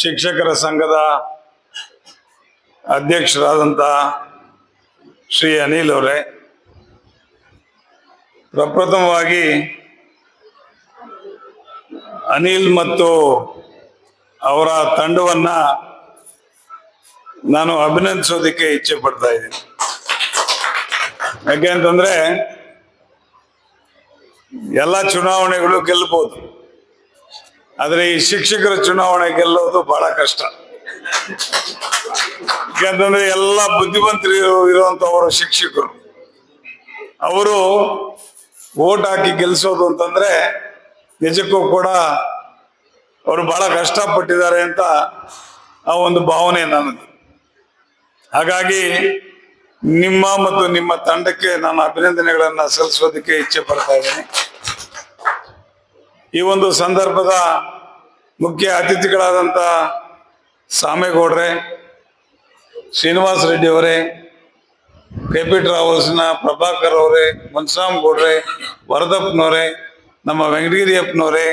ಶಿಕ್ಷಕರ ಸಂಘದ ಅಧ್ಯಕ್ಷರಾದಂಥ ಶ್ರೀ ಅನಿಲ್ ಅವರೇ, ಪ್ರಪ್ರಥಮವಾಗಿ ಅನಿಲ್ ಮತ್ತು ಅವರ ತಂಡವನ್ನ ನಾನು ಅಭಿನಂದಿಸೋದಕ್ಕೆ ಇಚ್ಛೆ ಪಡ್ತಾ ಇದ್ದೀನಿ. ಯಾಕೆಂತಂದ್ರೆ ಎಲ್ಲ ಚುನಾವಣೆಗಳು ಗೆಲ್ಲಬಹುದು, ಆದರೆ ಈ ಶಿಕ್ಷಕರ ಚುನಾವಣೆ ಗೆಲ್ಲೋದು ಬಹಳ ಕಷ್ಟ. ಯಾಕಂತಂದ್ರೆ ಎಲ್ಲ ಬುದ್ಧಿವಂತರು ಇರುವಂತವರು ಶಿಕ್ಷಕರು. ಅವರು ವೋಟ್ ಹಾಕಿ ಗೆಲ್ಲಿಸೋದು ಅಂತಂದ್ರೆ ನಿಜಕ್ಕೂ ಕೂಡ ಅವರು ಬಹಳ ಕಷ್ಟಪಟ್ಟಿದ್ದಾರೆ ಅಂತ ಆ ಒಂದು ಭಾವನೆ ನನ್ನದು. ಹಾಗಾಗಿ ನಿಮ್ಮ ಮತ್ತು ನಿಮ್ಮ ತಂಡಕ್ಕೆ ನಾನು ಅಭಿನಂದನೆಗಳನ್ನ ಸಲ್ಲಿಸೋದಕ್ಕೆ ಇಚ್ಛೆ ಪಡ್ತಾ ಇದ್ದೀನಿ. ಈ ಒಂದು ಸಂದರ್ಭದ ಮುಖ್ಯ ಅತಿಥಿಗಳಾದಂಥ ಸಾಮೇಗೌಡ್ರೆ, ಶ್ರೀನಿವಾಸ ರೆಡ್ಡಿ ಅವರೇ, ಕೆಪಿ ಟ್ರಾವೆಲ್ಸ್ನ ಪ್ರಭಾಕರ್ ಅವರೇ, ಮುನ್ಸಾಮ್ ಗೌಡ್ರೆ, ವರದಪ್ಪನವರೇ, ನಮ್ಮ ವೆಂಕಟಗಿರಿಯಪ್ಪನವರೇ,